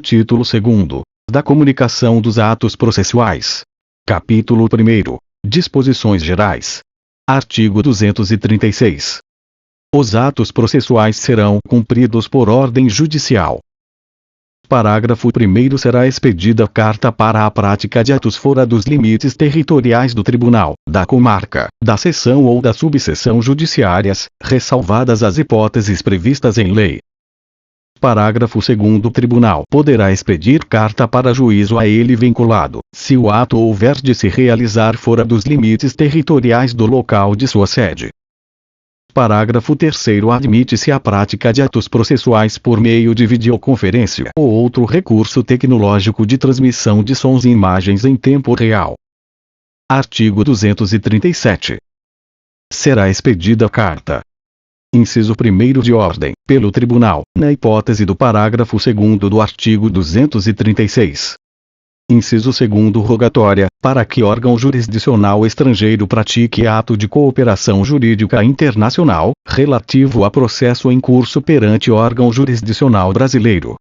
Título 2º. Da comunicação dos atos processuais. Capítulo 1º. Disposições gerais. Artigo 236. Os atos processuais serão cumpridos por ordem judicial. Parágrafo 1º. Será expedida carta para a prática de atos fora dos limites territoriais do tribunal, da comarca, da seção ou da subseção judiciárias, ressalvadas as hipóteses previstas em lei. Parágrafo 2º. O tribunal poderá expedir carta para juízo a ele vinculado, se o ato houver de se realizar fora dos limites territoriais do local de sua sede. Parágrafo 3º. Admite-se a prática de atos processuais por meio de videoconferência ou outro recurso tecnológico de transmissão de sons e imagens em tempo real. Artigo 237. Será expedida carta. Inciso 1º de ordem, pelo Tribunal, na hipótese do parágrafo 2º do artigo 236. Inciso 2º. Rogatória, para que órgão jurisdicional estrangeiro pratique ato de cooperação jurídica internacional, relativo a processo em curso perante órgão jurisdicional brasileiro.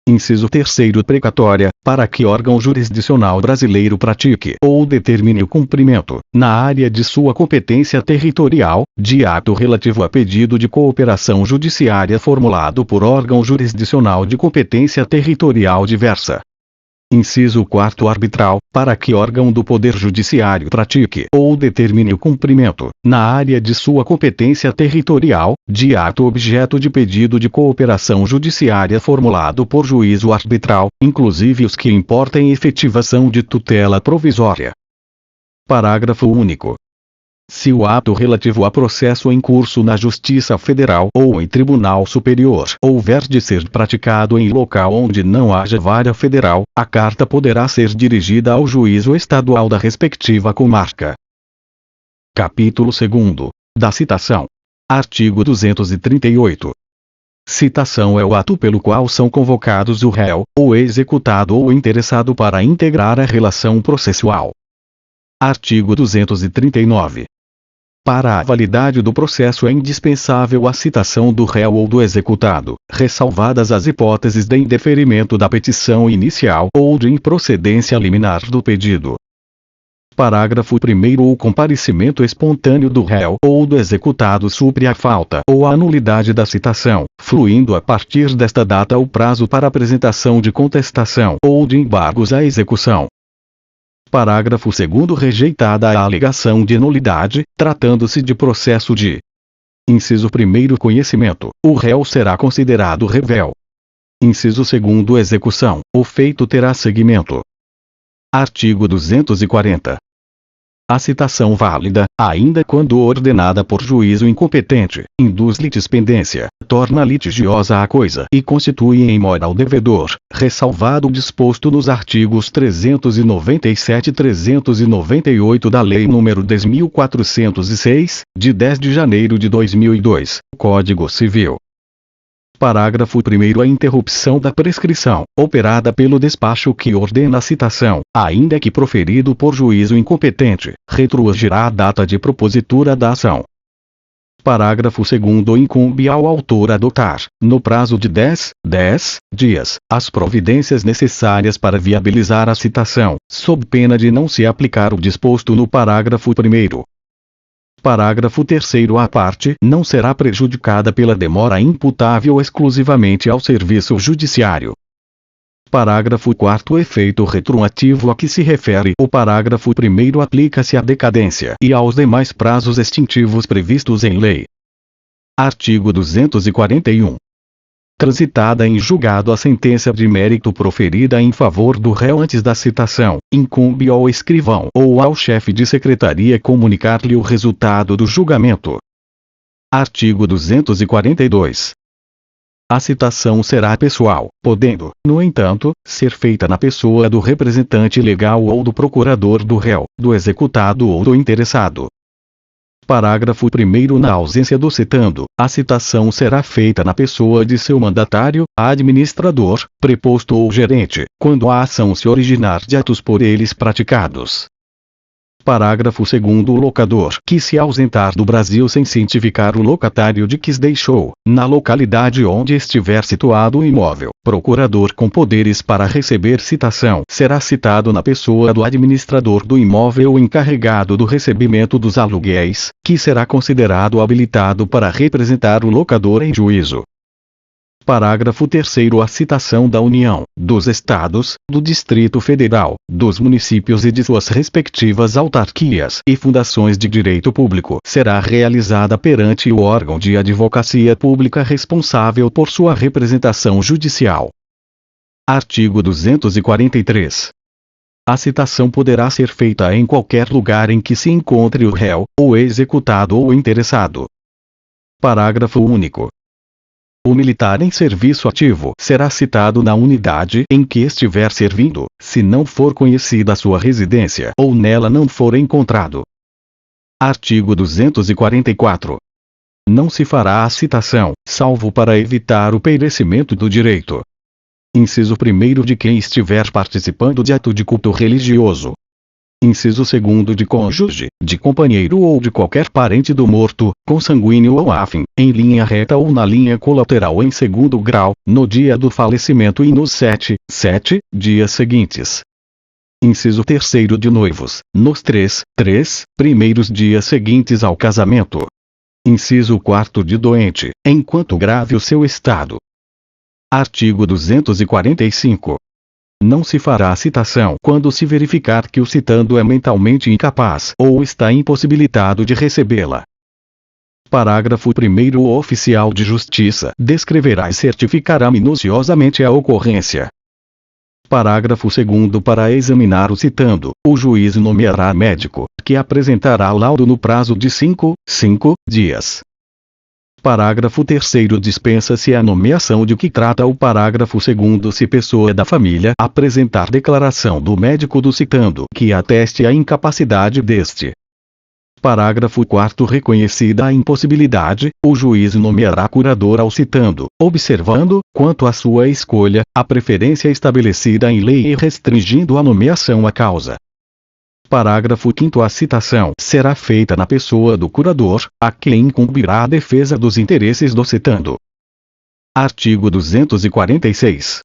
Inciso 3º. Precatória, para que órgão jurisdicional brasileiro pratique ou determine o cumprimento, na área de sua competência territorial, de ato relativo a pedido de cooperação judiciária formulado por órgão jurisdicional de competência territorial diversa. Inciso 4º. Arbitral, para que órgão do Poder Judiciário pratique ou determine o cumprimento, na área de sua competência territorial, de ato objeto de pedido de cooperação judiciária formulado por juízo arbitral, inclusive os que importem efetivação de tutela provisória. Parágrafo único. Se o ato relativo a processo em curso na Justiça Federal ou em Tribunal Superior houver de ser praticado em local onde não haja vara federal, a carta poderá ser dirigida ao juízo estadual da respectiva comarca. Capítulo 2º. Da citação. Artigo 238. Citação é o ato pelo qual são convocados o réu, o executado ou o interessado para integrar a relação processual. Artigo 239. Para a validade do processo é indispensável a citação do réu ou do executado, ressalvadas as hipóteses de indeferimento da petição inicial ou de improcedência liminar do pedido. Parágrafo 1º. O comparecimento espontâneo do réu ou do executado supre a falta ou a nulidade da citação, fluindo a partir desta data o prazo para apresentação de contestação ou de embargos à execução. Parágrafo 2º. Rejeitada a alegação de nulidade, tratando-se de processo de inciso 1º. Conhecimento, o réu será considerado revel. Inciso 2º. Execução, o feito terá seguimento. Artigo 240. A citação válida, ainda quando ordenada por juízo incompetente, induz litispendência, torna litigiosa a coisa e constitui em moral devedor, ressalvado o disposto nos artigos 397 e 398 da Lei nº 10.406, de 10 de janeiro de 2002, Código Civil. Parágrafo 1º. A interrupção da prescrição, operada pelo despacho que ordena a citação, ainda que proferido por juízo incompetente, retroagirá a data de propositura da ação. Parágrafo 2º. Incumbe ao autor adotar, no prazo de 10 dias, as providências necessárias para viabilizar a citação, sob pena de não se aplicar o disposto no parágrafo 1º. Parágrafo 3º. A parte não será prejudicada pela demora imputável exclusivamente ao serviço judiciário. Parágrafo 4º. Efeito retroativo a que se refere o parágrafo 1º aplica-se à decadência e aos demais prazos extintivos previstos em lei. Artigo 241. Transitada em julgado a sentença de mérito proferida em favor do réu antes da citação, incumbe ao escrivão ou ao chefe de secretaria comunicar-lhe o resultado do julgamento. Artigo 242. A citação será pessoal, podendo, no entanto, ser feita na pessoa do representante legal ou do procurador do réu, do executado ou do interessado. Parágrafo 1º. Na ausência do citando, a citação será feita na pessoa de seu mandatário, administrador, preposto ou gerente, quando a ação se originar de atos por eles praticados. Parágrafo 2º. O locador que se ausentar do Brasil sem cientificar o locatário de que se deixou, na localidade onde estiver situado o imóvel, procurador com poderes para receber citação será citado na pessoa do administrador do imóvel encarregado do recebimento dos aluguéis, que será considerado habilitado para representar o locador em juízo. Parágrafo 3º. A citação da União, dos Estados, do Distrito Federal, dos municípios e de suas respectivas autarquias e fundações de direito público será realizada perante o órgão de advocacia pública responsável por sua representação judicial. Artigo 243. A citação poderá ser feita em qualquer lugar em que se encontre o réu, o executado ou o interessado. Parágrafo único. O militar em serviço ativo será citado na unidade em que estiver servindo, se não for conhecida sua residência ou nela não for encontrado. Artigo 244. Não se fará a citação, salvo para evitar o perecimento do direito. Inciso 1º de quem estiver participando de ato de culto religioso. Inciso 2º de cônjuge, de companheiro ou de qualquer parente do morto, consanguíneo ou afim, em linha reta ou na linha colateral em segundo grau, no dia do falecimento e nos 7 dias seguintes. Inciso 3º de noivos, nos 3 primeiros dias seguintes ao casamento. Inciso 4º de doente, enquanto grave o seu estado. Artigo 245. Não se fará citação quando se verificar que o citando é mentalmente incapaz ou está impossibilitado de recebê-la. Parágrafo 1º. O oficial de justiça descreverá e certificará minuciosamente a ocorrência. Parágrafo 2º. Para examinar o citando, o juiz nomeará médico, que apresentará laudo no prazo de 5 dias. Parágrafo 3º. Dispensa-se a nomeação de que trata o parágrafo 2º se pessoa da família apresentar declaração do médico do citando que ateste a incapacidade deste. Parágrafo 4º. Reconhecida a impossibilidade, o juiz nomeará curador ao citando, observando, quanto à sua escolha, a preferência estabelecida em lei e restringindo a nomeação à causa. Parágrafo 5º. A citação será feita na pessoa do curador, a quem incumbirá a defesa dos interesses do citando. Artigo 246.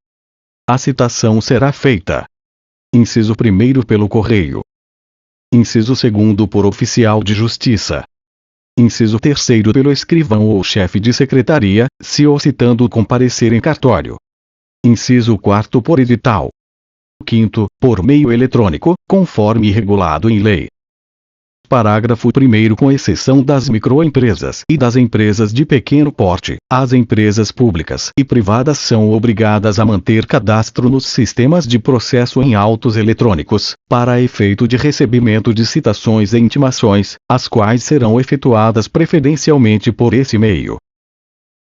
A citação será feita. Inciso 1º pelo correio. Inciso 2º por oficial de justiça. Inciso 3º pelo escrivão ou chefe de secretaria, se o citando comparecer em cartório. Inciso 4º por edital. 5º, por meio eletrônico, conforme regulado em lei. Parágrafo 1º. Com exceção das microempresas e das empresas de pequeno porte, as empresas públicas e privadas são obrigadas a manter cadastro nos sistemas de processo em autos eletrônicos, para efeito de recebimento de citações e intimações, as quais serão efetuadas preferencialmente por esse meio.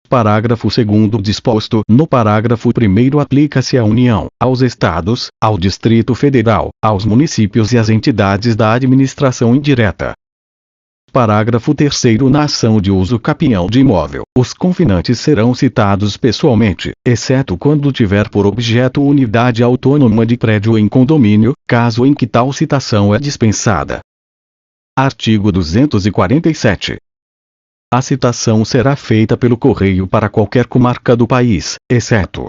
Parágrafo 2º. Disposto no parágrafo 1º aplica-se à União, aos Estados, ao Distrito Federal, aos municípios e às entidades da administração indireta. Parágrafo 3º. Na ação de uso capião de imóvel, os confinantes serão citados pessoalmente, exceto quando tiver por objeto unidade autônoma de prédio em condomínio, caso em que tal citação é dispensada. Artigo 247. A citação será feita pelo correio para qualquer comarca do país, exceto: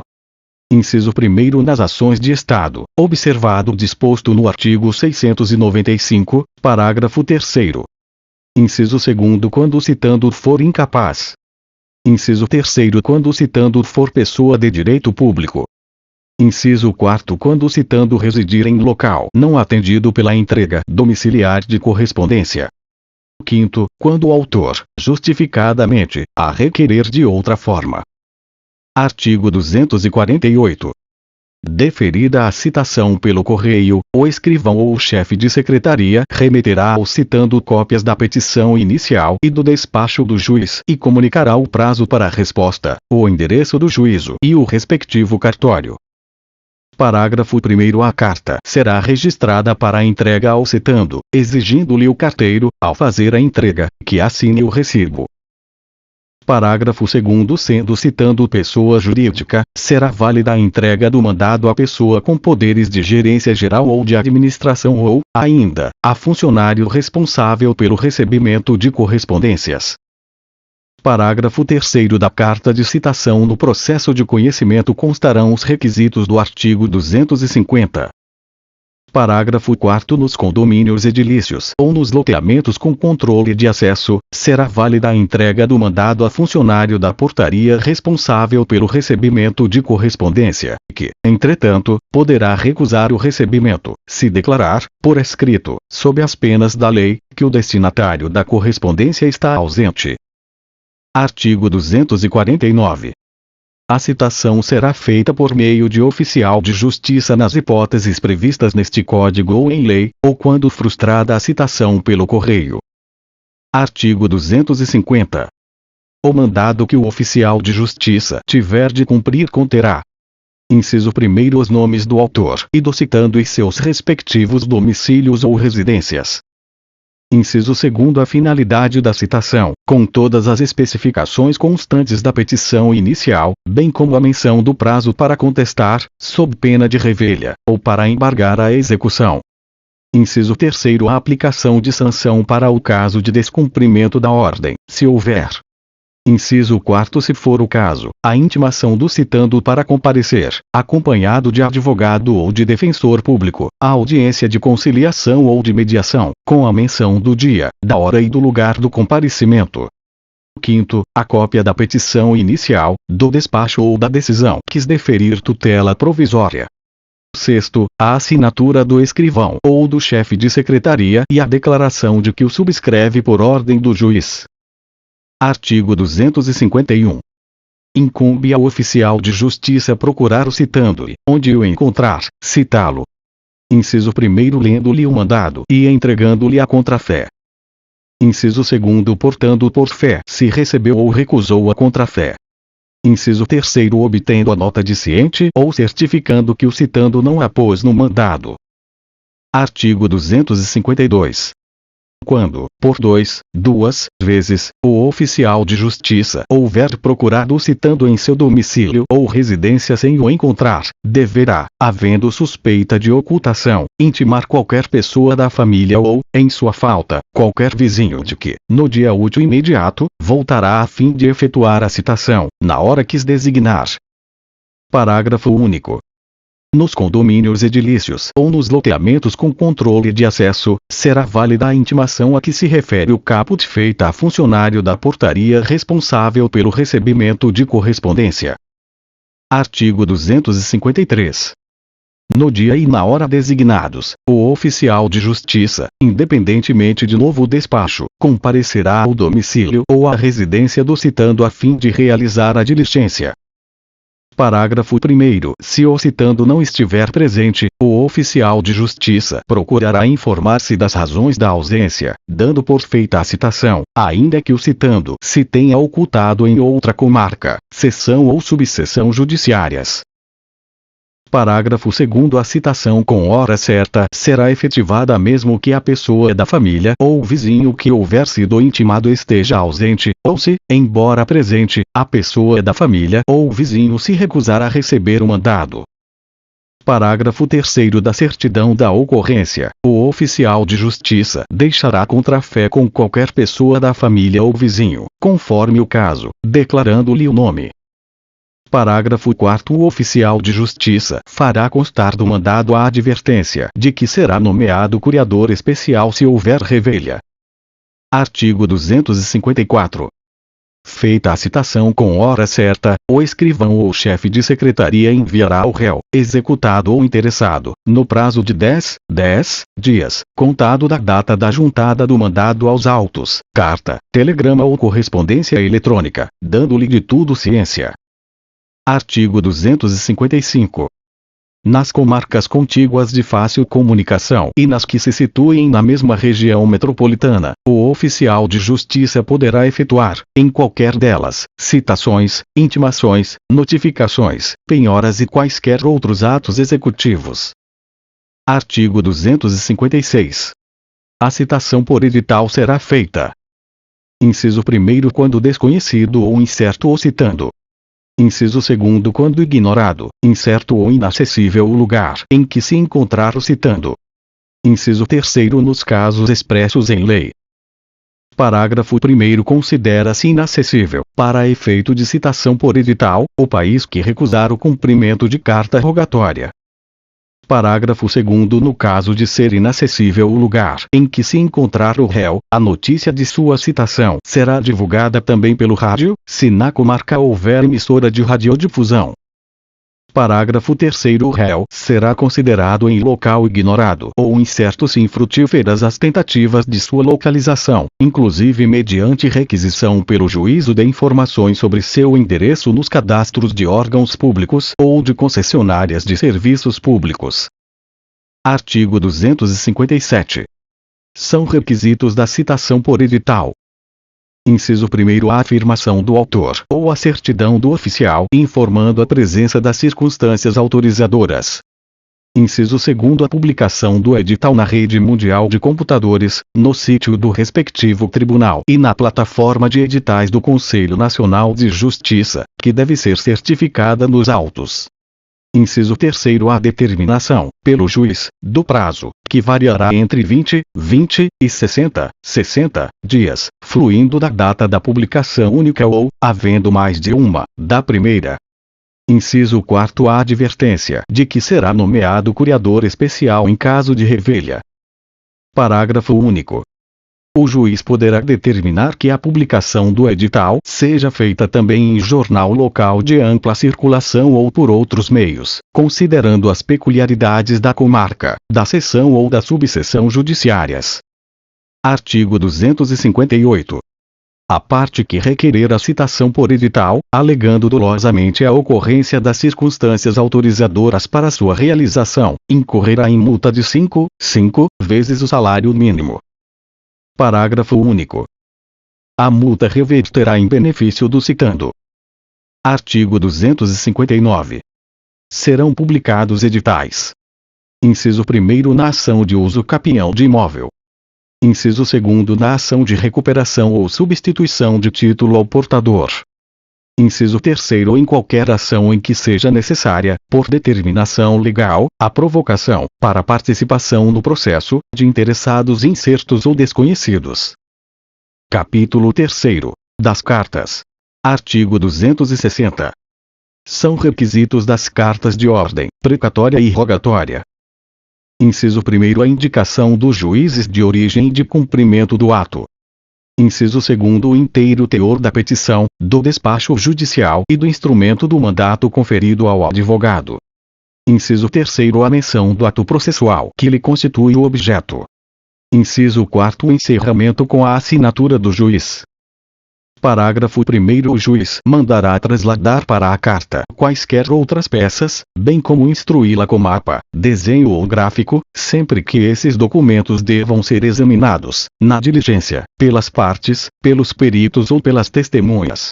inciso 1º nas ações de Estado, observado o disposto no artigo 695, parágrafo 3º. Inciso 2º quando o citando for incapaz. Inciso 3º quando o citando for pessoa de direito público. Inciso 4º quando o citando residir em local não atendido pela entrega domiciliar de correspondência. 5º, quando o autor, justificadamente, a requerer de outra forma. Artigo 248. Deferida a citação pelo correio, o escrivão ou o chefe de secretaria remeterá ao citando cópias da petição inicial e do despacho do juiz e comunicará o prazo para a resposta, o endereço do juízo e o respectivo cartório. Parágrafo 1º. A carta será registrada para a entrega ao citando, exigindo-lhe o carteiro, ao fazer a entrega, que assine o recibo. Parágrafo 2º. Sendo citando pessoa jurídica, será válida a entrega do mandado à pessoa com poderes de gerência geral ou de administração ou, ainda, a funcionário responsável pelo recebimento de correspondências. Parágrafo 3º. Da carta de citação no processo de conhecimento constarão os requisitos do artigo 250. Parágrafo 4º. Nos condomínios edilícios ou nos loteamentos com controle de acesso, será válida a entrega do mandado a funcionário da portaria responsável pelo recebimento de correspondência, que, entretanto, poderá recusar o recebimento, se declarar, por escrito, sob as penas da lei, que o destinatário da correspondência está ausente. Artigo 249. A citação será feita por meio de oficial de justiça nas hipóteses previstas neste Código ou em lei, ou quando frustrada a citação pelo correio. Artigo 250. O mandado que o oficial de justiça tiver de cumprir conterá: inciso 1º, os nomes do autor e do citando e seus respectivos domicílios ou residências. Inciso 2º, a finalidade da citação, com todas as especificações constantes da petição inicial, bem como a menção do prazo para contestar, sob pena de revelha, ou para embargar a execução. Inciso 3º, a aplicação de sanção para o caso de descumprimento da ordem, se houver. Inciso 4º, se for o caso, a intimação do citando para comparecer, acompanhado de advogado ou de defensor público, à audiência de conciliação ou de mediação, com a menção do dia, da hora e do lugar do comparecimento. 5º, a cópia da petição inicial, do despacho ou da decisão quis deferir tutela provisória. 6º, a assinatura do escrivão ou do chefe de secretaria e a declaração de que o subscreve por ordem do juiz. Artigo 251. Incumbe ao oficial de justiça procurar o citando e, onde o encontrar, citá-lo. Inciso 1º, lendo-lhe o mandado e entregando-lhe a contrafé. Inciso 2º, portando por fé se recebeu ou recusou a contrafé. Inciso 3º, obtendo a nota de ciente ou certificando que o citando não a pôs no mandado. Artigo 252. Quando, por duas vezes, o oficial de justiça houver procurado o citando em seu domicílio ou residência sem o encontrar, deverá, havendo suspeita de ocultação, intimar qualquer pessoa da família ou, em sua falta, qualquer vizinho de que, no dia útil imediato, voltará a fim de efetuar a citação, na hora quis designar. Parágrafo único. Nos condomínios edilícios ou nos loteamentos com controle de acesso, será válida a intimação a que se refere o caput feita a funcionário da portaria responsável pelo recebimento de correspondência. Artigo 253. No dia e na hora designados, o oficial de justiça, independentemente de novo despacho, comparecerá ao domicílio ou à residência do citando a fim de realizar a diligência. Parágrafo 1º. Se o citando não estiver presente, o oficial de justiça procurará informar-se das razões da ausência, dando por feita a citação, ainda que o citando se tenha ocultado em outra comarca, seção ou subseção judiciárias. Parágrafo 2º. A citação com hora certa será efetivada mesmo que a pessoa da família ou vizinho que houver sido intimado esteja ausente, ou se, embora presente, a pessoa da família ou vizinho se recusar a receber o mandado. Parágrafo 3º. Da certidão da ocorrência, o oficial de justiça deixará contrafé com qualquer pessoa da família ou vizinho, conforme o caso, declarando-lhe o nome. Parágrafo 4º. O oficial de justiça fará constar do mandado a advertência de que será nomeado curiador especial se houver revelha. Artigo 254. Feita a citação com hora certa, o escrivão ou chefe de secretaria enviará ao réu, executado ou interessado, no prazo de 10 dias, contado da data da juntada do mandado aos autos, carta, telegrama ou correspondência eletrônica, dando-lhe de tudo ciência. Artigo 255. Nas comarcas contíguas de fácil comunicação e nas que se situem na mesma região metropolitana, o oficial de justiça poderá efetuar, em qualquer delas, citações, intimações, notificações, penhoras e quaisquer outros atos executivos. Artigo 256. A citação por edital será feita Inciso 1º quando desconhecido ou incerto ou citando. Inciso 2º quando ignorado, incerto ou inacessível o lugar em que se encontrar o citando. Inciso 3º nos casos expressos em lei. Parágrafo 1º considera-se inacessível, para efeito de citação por edital, o país que recusar o cumprimento de carta rogatória. Parágrafo 2º no caso de ser inacessível o lugar em que se encontrar o réu, a notícia de sua citação será divulgada também pelo rádio, se na comarca houver emissora de radiodifusão. Parágrafo 3º o réu será considerado em local ignorado ou incerto se infrutíferas as tentativas de sua localização, inclusive mediante requisição pelo juízo de informações sobre seu endereço nos cadastros de órgãos públicos ou de concessionárias de serviços públicos. Artigo 257. São requisitos da citação por edital. Inciso 1º a afirmação do autor ou a certidão do oficial informando a presença das circunstâncias autorizadoras. Inciso 2º a publicação do edital na rede mundial de computadores, no sítio do respectivo tribunal e na plataforma de editais do Conselho Nacional de Justiça, que deve ser certificada nos autos. Inciso 3º a determinação, pelo juiz, do prazo, que variará entre 20 e 60 dias, fluindo da data da publicação única ou, havendo mais de uma, da primeira. Inciso 4º a advertência de que será nomeado curador especial em caso de revelia. Parágrafo único. O juiz poderá determinar que a publicação do edital seja feita também em jornal local de ampla circulação ou por outros meios, considerando as peculiaridades da comarca, da seção ou da subseção judiciárias. Artigo 258. A parte que requerer a citação por edital, alegando dolosamente a ocorrência das circunstâncias autorizadoras para sua realização, incorrerá em multa de 5 vezes o salário mínimo. Parágrafo único. A multa reverterá em benefício do citando. Artigo 259. Serão publicados editais. Inciso 1º na ação de uso capião de imóvel. Inciso 2º na ação de recuperação ou substituição de título ao portador. Inciso 3º em qualquer ação em que seja necessária, por determinação legal, a provocação, para participação no processo, de interessados incertos ou desconhecidos. Capítulo 3º. Das cartas. Artigo 260. São requisitos das cartas de ordem, precatória e rogatória. Inciso 1º a indicação dos juízes de origem e de cumprimento do ato. Inciso 2º o inteiro teor da petição, do despacho judicial e do instrumento do mandato conferido ao advogado. Inciso 3º a menção do ato processual que lhe constitui o objeto. Inciso 4º o encerramento com a assinatura do juiz. Parágrafo 1º o juiz mandará trasladar para a carta quaisquer outras peças, bem como instruí-la com mapa, desenho ou gráfico, sempre que esses documentos devam ser examinados, na diligência, pelas partes, pelos peritos ou pelas testemunhas.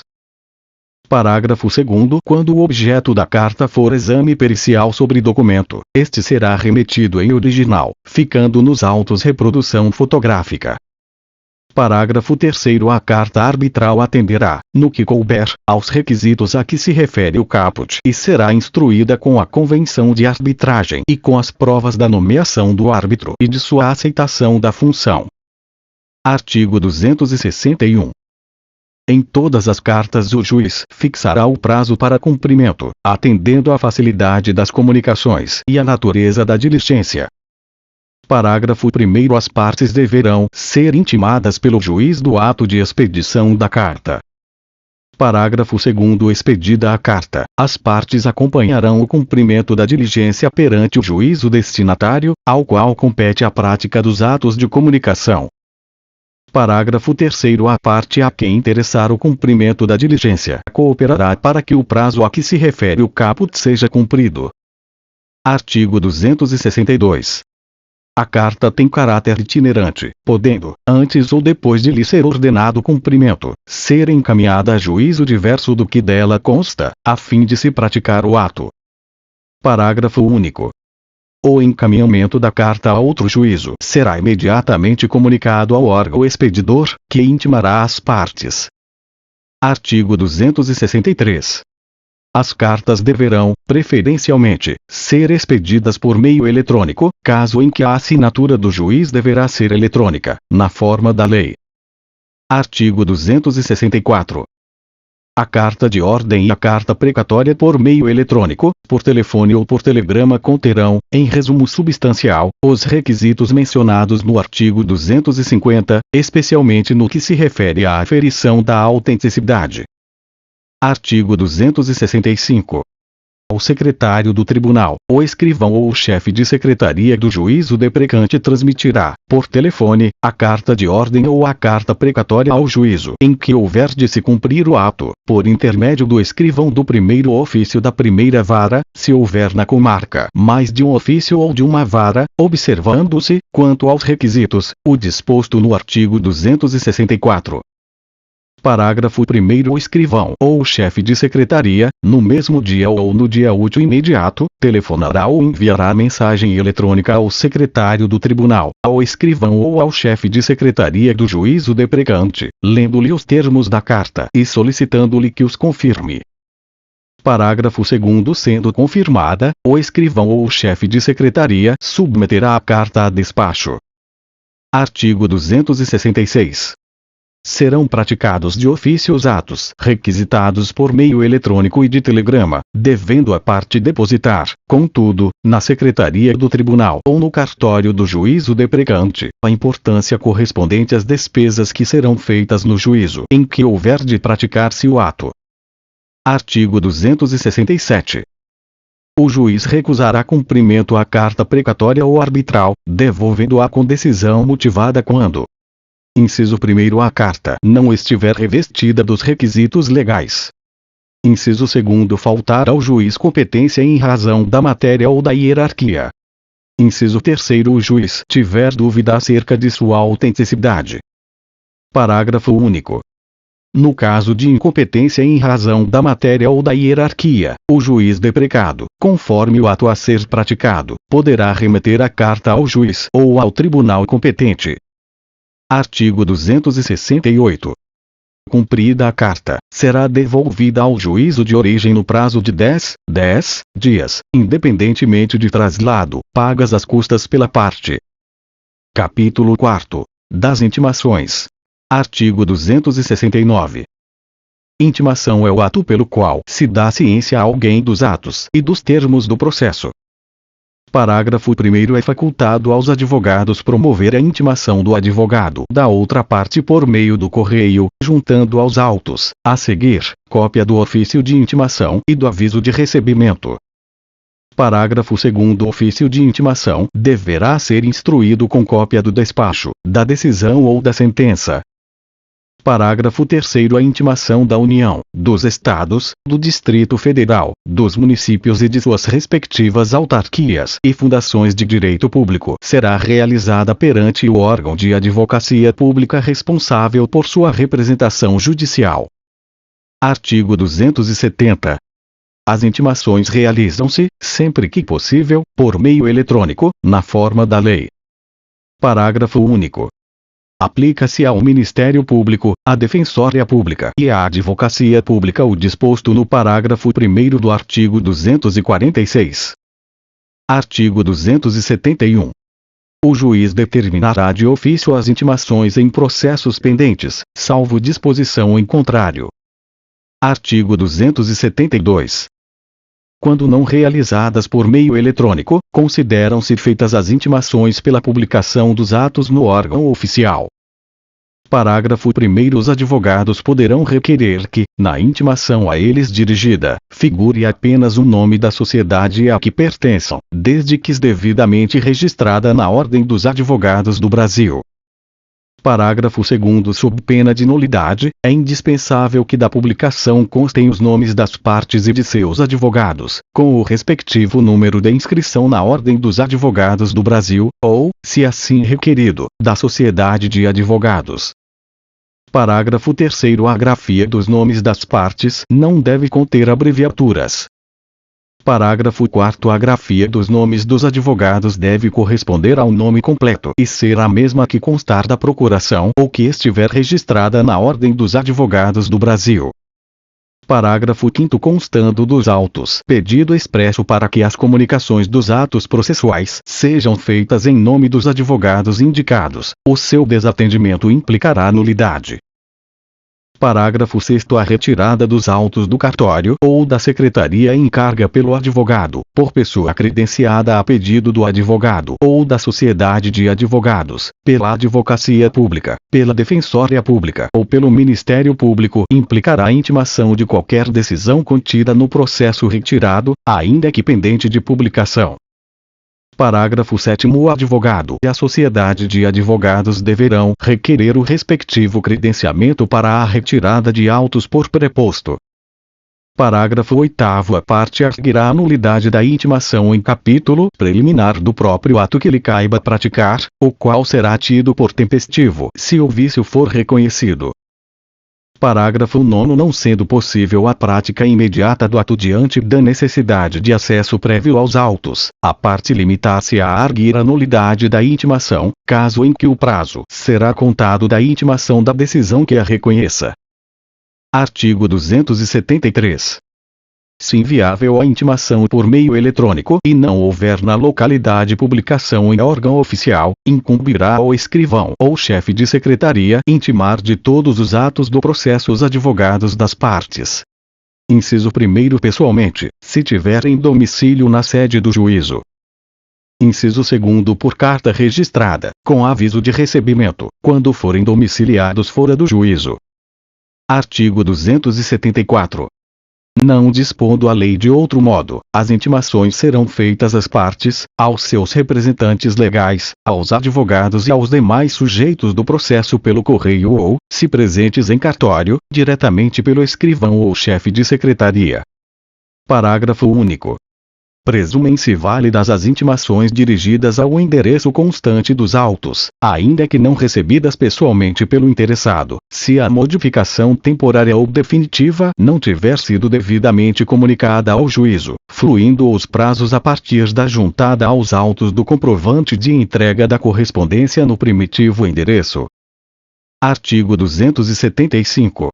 Parágrafo 2º quando o objeto da carta for exame pericial sobre documento, este será remetido em original, ficando nos autos reprodução fotográfica. Parágrafo 3º a carta arbitral atenderá, no que couber, aos requisitos a que se refere o caput e será instruída com a convenção de arbitragem e com as provas da nomeação do árbitro e de sua aceitação da função. Artigo 261. Em todas as cartas o juiz fixará o prazo para cumprimento, atendendo à facilidade das comunicações e à natureza da diligência. Parágrafo 1º as partes deverão ser intimadas pelo juiz do ato de expedição da carta. Parágrafo 2º expedida a carta, as partes acompanharão o cumprimento da diligência perante o juízo destinatário, ao qual compete a prática dos atos de comunicação. Parágrafo 3º a parte a quem interessar o cumprimento da diligência cooperará para que o prazo a que se refere o caput seja cumprido. Artigo 262. A carta tem caráter itinerante, podendo, antes ou depois de lhe ser ordenado cumprimento, ser encaminhada a juízo diverso do que dela consta, a fim de se praticar o ato. Parágrafo único. O encaminhamento da carta a outro juízo será imediatamente comunicado ao órgão expedidor, que intimará as partes. Artigo 263. As cartas deverão, preferencialmente, ser expedidas por meio eletrônico, caso em que a assinatura do juiz deverá ser eletrônica, na forma da lei. Artigo 264. A carta de ordem e a carta precatória por meio eletrônico, por telefone ou por telegrama conterão, em resumo substancial, os requisitos mencionados no artigo 250, especialmente no que se refere à aferição da autenticidade. Artigo 265. O secretário do tribunal, o escrivão ou o chefe de secretaria do juízo deprecante transmitirá, por telefone, a carta de ordem ou a carta precatória ao juízo em que houver de se cumprir o ato, por intermédio do escrivão do primeiro ofício da primeira vara, se houver na comarca mais de um ofício ou de uma vara, observando-se, quanto aos requisitos, o disposto no artigo 264. Parágrafo 1º. O escrivão ou o chefe de secretaria, no mesmo dia ou no dia útil imediato, telefonará ou enviará mensagem eletrônica ao secretário do tribunal, ao escrivão ou ao chefe de secretaria do juízo deprecante, lendo-lhe os termos da carta e solicitando-lhe que os confirme. Parágrafo 2º. Sendo confirmada, o escrivão ou o chefe de secretaria submeterá a carta a despacho. Artigo 266. Serão praticados de ofício os atos requisitados por meio eletrônico e de telegrama, devendo a parte depositar, contudo, na secretaria do tribunal ou no cartório do juízo deprecante, a importância correspondente às despesas que serão feitas no juízo em que houver de praticar-se o ato. Artigo 267. O juiz recusará cumprimento à carta precatória ou arbitral, devolvendo-a com decisão motivada quando: Inciso 1º. A carta não estiver revestida dos requisitos legais. Inciso 2º. Faltar ao juiz competência em razão da matéria ou da hierarquia. Inciso 3º. O juiz tiver dúvida acerca de sua autenticidade. Parágrafo único. No caso de incompetência em razão da matéria ou da hierarquia, o juiz deprecado, conforme o ato a ser praticado, poderá remeter a carta ao juiz ou ao tribunal competente. Artigo 268. Cumprida a carta, será devolvida ao juízo de origem no prazo de 10 dias, independentemente de traslado, pagas as custas pela parte. Capítulo 4. Das intimações. Artigo 269. Intimação é o ato pelo qual se dá ciência a alguém dos atos e dos termos do processo. Parágrafo 1º. É facultado aos advogados promover a intimação do advogado da outra parte por meio do correio, juntando aos autos, a seguir, cópia do ofício de intimação e do aviso de recebimento. Parágrafo 2º. O ofício de intimação deverá ser instruído com cópia do despacho, da decisão ou da sentença. Parágrafo 3º. A intimação da União, dos Estados, do Distrito Federal, dos municípios e de suas respectivas autarquias e fundações de direito público será realizada perante o órgão de advocacia pública responsável por sua representação judicial. Artigo 270. As intimações realizam-se, sempre que possível, por meio eletrônico, na forma da lei. Parágrafo único. Aplica-se ao Ministério Público, à Defensoria Pública e à Advocacia Pública o disposto no parágrafo 1º do artigo 246. Artigo 271. O juiz determinará de ofício as intimações em processos pendentes, salvo disposição em contrário. Artigo 272. Quando não realizadas por meio eletrônico, consideram-se feitas as intimações pela publicação dos atos no órgão oficial. Parágrafo 1º. Os advogados poderão requerer que, na intimação a eles dirigida, figure apenas o nome da sociedade a que pertençam, desde que devidamente registrada na Ordem dos Advogados do Brasil. Parágrafo 2º. Sob pena de nulidade, é indispensável que da publicação constem os nomes das partes e de seus advogados, com o respectivo número de inscrição na Ordem dos Advogados do Brasil, ou, se assim requerido, da Sociedade de Advogados. Parágrafo 3º. A grafia dos nomes das partes não deve conter abreviaturas. Parágrafo 4º. A grafia dos nomes dos advogados deve corresponder ao nome completo e ser a mesma que constar da procuração ou que estiver registrada na Ordem dos Advogados do Brasil. Parágrafo 5º. Constando dos autos pedido expresso para que as comunicações dos atos processuais sejam feitas em nome dos advogados indicados, o seu desatendimento implicará nulidade. Parágrafo 6º. A retirada dos autos do cartório ou da secretaria em carga pelo advogado, por pessoa credenciada a pedido do advogado ou da sociedade de advogados, pela advocacia pública, pela defensoria pública ou pelo Ministério Público, implicará a intimação de qualquer decisão contida no processo retirado, ainda que pendente de publicação. Parágrafo 7º. O advogado e a sociedade de advogados deverão requerer o respectivo credenciamento para a retirada de autos por preposto. Parágrafo 8º. A parte arguirá a nulidade da intimação em capítulo preliminar do próprio ato que lhe caiba praticar, o qual será tido por tempestivo se o vício for reconhecido. Parágrafo 9º. Não sendo possível a prática imediata do ato diante da necessidade de acesso prévio aos autos, a parte limitar-se a arguir a nulidade da intimação, caso em que o prazo será contado da intimação da decisão que a reconheça. Artigo 273. Se inviável a intimação por meio eletrônico e não houver na localidade publicação em órgão oficial, incumbirá ao escrivão ou chefe de secretaria intimar de todos os atos do processo os advogados das partes. Inciso 1º. Pessoalmente, se tiver em domicílio na sede do juízo. Inciso 2º. Por carta registrada, com aviso de recebimento, quando forem domiciliados fora do juízo. Artigo 274. Não dispondo a lei de outro modo, as intimações serão feitas às partes, aos seus representantes legais, aos advogados e aos demais sujeitos do processo pelo correio ou, se presentes em cartório, diretamente pelo escrivão ou chefe de secretaria. Parágrafo único. Presumem-se válidas as intimações dirigidas ao endereço constante dos autos, ainda que não recebidas pessoalmente pelo interessado, se a modificação temporária ou definitiva não tiver sido devidamente comunicada ao juízo, fluindo os prazos a partir da juntada aos autos do comprovante de entrega da correspondência no primitivo endereço. Artigo 275.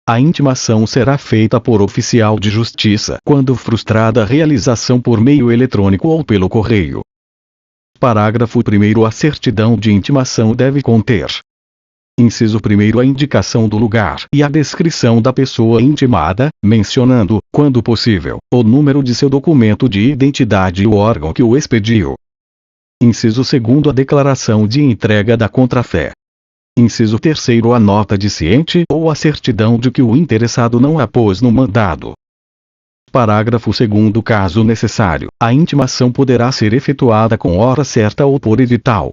A intimação será feita por oficial de justiça quando frustrada a realização por meio eletrônico ou pelo correio. Parágrafo 1º. A certidão de intimação deve conter: inciso 1º. A indicação do lugar e a descrição da pessoa intimada, mencionando, quando possível, o número de seu documento de identidade e o órgão que o expediu. Inciso 2º. A declaração de entrega da contrafé. Inciso 3º. A nota de ciente ou a certidão de que o interessado não a pôs no mandado. Parágrafo 2º. Caso necessário, a intimação poderá ser efetuada com hora certa ou por edital,